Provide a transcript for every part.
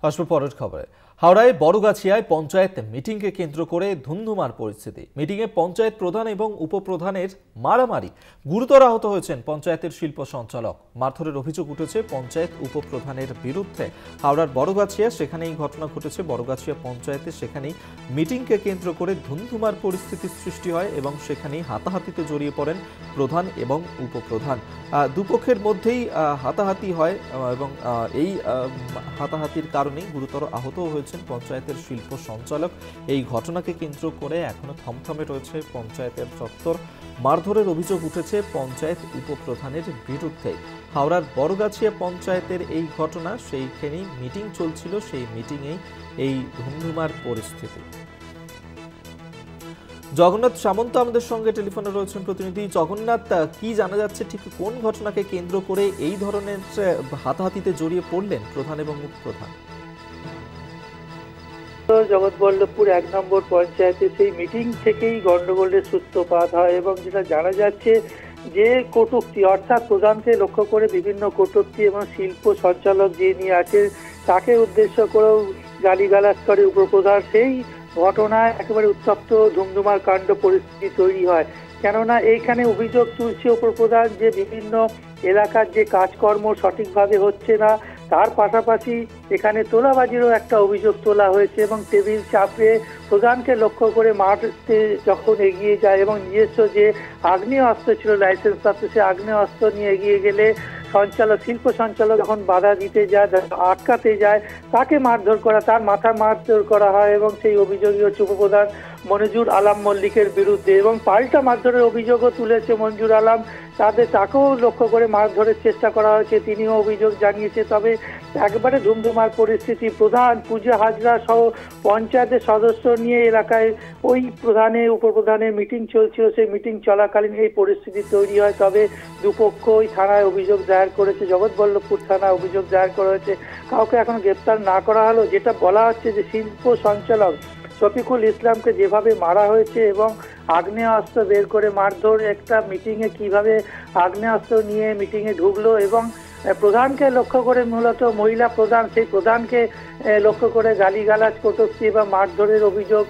আসবে পরের খবরে। হাওড়ায় বড়গাছিয়ায় পঞ্চায়েত মিটিংকে কেন্দ্র করে ধুন্ধুমার পরিস্থিতি। মিটিংয়ে পঞ্চায়েত প্রধান এবং উপপ্রধানের মারামারি। গুরুতর আহত হয়েছেন পঞ্চায়েতের শিল্প সঞ্চালক। মারধরের অভিযোগ উঠেছে পঞ্চায়েত উপপ্রধানের বিরুদ্ধে। হাওড়ার বড়গাছিয়া, সেখানেই ঘটনা ঘটেছে। বড়গাছিয়া পঞ্চায়েতে সেখানেই মিটিংকে কেন্দ্র করে ধুন্ধুমার পরিস্থিতির সৃষ্টি হয় এবং সেখানেই হাতাহাতিতে জড়িয়ে পড়েন প্রধান এবং উপপ্রধান। দুপক্ষের মধ্যেই হাতাহাতি হয় এবং এই হাতাহাতির কারণেই গুরুতর আহত হয়েছেন পঞ্চায়েতের শিল্প সঞ্চালক। এই ঘটনাকে কেন্দ্র করে এখনো থমথমে রয়েছে পঞ্চায়েতের চত্বর। মারধরের অভিযোগ উঠেছে পঞ্চায়েত উপপ্রধানের বিরুদ্ধে। হাওড়ার বড়গাছিয়া পঞ্চায়েতের এই ঘটনা, সেইখানেই মিটিং চলছিল, সেই মিটিংয়েই এই ধুন্ধুমার পরিস্থিতি। জগন্নাথ সামন্ত আমাদের সঙ্গে টেলিফোনে রয়েছেন প্রতিনিধি। জগন্নাথ, কি জানা যাচ্ছে, ঠিক কোন ঘটনাকে কেন্দ্র করে এই ধরনের হাতাহাতিতে জড়িয়ে পড়লেন প্রধান এবং উপপ্রধান? জগৎবল্লভপুর ১ নম্বর পঞ্চায়েতে সেই মিটিং থেকেই গন্ডগোলের সূত্রপাত হয় এবং যেটা জানা যাচ্ছে যে কটূক্তি, অর্থাৎ প্রধানকে লক্ষ্য করে বিভিন্ন কটূক্তি এবং শিল্প সঞ্চালক যে নিয়ে আছে তাকে উদ্দেশ্য করেও গালিগালাজ করে উপপ্রধান। সেই ঘটনায় একেবারে উত্তপ্ত ধুমধুমার কাণ্ড পরিস্থিতি তৈরি হয়। কেননা এইখানে অভিযোগ তুলছে উপপ্রধান যে বিভিন্ন এলাকার যে কাজকর্ম সঠিকভাবে হচ্ছে না, তার পাশাপাশি এখানে তোলাবাজিরও একটা অভিযোগ তোলা হয়েছে এবং টেবিল চাপড়ে প্রধানকে লক্ষ্য করে মারতে যখন এগিয়ে যায় এবং নিজস্ব যে আগ্নেয় অস্ত্র ছিল লাইসেন্স প্রাপ্ত, সে আগ্নেয় অস্ত্র নিয়ে এগিয়ে গেলে শিল্প সঞ্চালক যখন বাধা দিতে যায়, আটকাতে যায়, তাকে মারধর করা, তার মাথা মারধর করা হয় এবং সেই অভিযোগই হচ্ছে উপপ্রধান মনিজুর আলম মল্লিকের বিরুদ্ধে। এবং পাল্টা মারধরের অভিযোগও তুলেছে মঞ্জুর আলম, তাকেও লক্ষ্য করে মারধরের চেষ্টা করা হয়েছে, তিনিও অভিযোগ জানিয়েছে। তবে একবারে ধুমধুমার পরিস্থিতি। প্রধান, পূজা হাজরা সহ পঞ্চায়েতের সদস্য নিয়ে এলাকায় ওই উপপ্রধানের মিটিং চলছিল, সেই মিটিং চলাকালীন এই পরিস্থিতি তৈরি হয়। তবে দুপক্ষ ওই থানায় অভিযোগ দায়ের করেছে, জগৎবল্লভপুর থানায় অভিযোগ দায়ের করা হয়েছে। কাউকে এখন গ্রেপ্তার না করা হলো। যেটা বলা হচ্ছে যে শিল্প সঞ্চালক শফিকুল ইসলামকে যেভাবে মারা হয়েছে এবং আগ্নেয়াস্ত্র বের করে মারধর, একটা মিটিংয়ে কিভাবে আগ্নেয়াস্ত্র নিয়ে মিটিংয়ে ঢুকলো এবং প্রধানকে লক্ষ্য করে, মূলত মহিলা প্রধান, সেই প্রধানকে লক্ষ্য করে গালিগালাজ, কটূক্তি বা মারধরের অভিযোগ,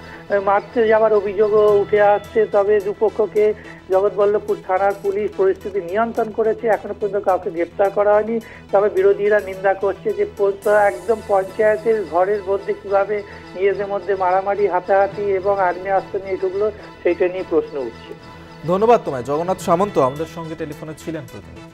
মারতে যাওয়ার অভিযোগও উঠে আসছে। তবে দুপক্ষকে জগৎবল্লভপুর থানার পুলিশ পরিস্থিতি নিয়ন্ত্রণ করেছে, এখনো পর্যন্ত কাউকে গ্রেপ্তার করা হয়নি। তবে বিরোধীরা নিন্দা করছে যে একদম পঞ্চায়েতের ঘরের মধ্যে কিভাবে নিজেদের মধ্যে মারামারি, হাতাহাতি এবং আগ্নেয়াস্ত্র নিয়ে ঢুকলো, সেইটা নিয়ে প্রশ্ন উঠছে। ধন্যবাদ তোমায়। জগন্নাথ সামন্ত আমাদের সঙ্গে টেলিফোনে ছিলেন প্রতিনিধি।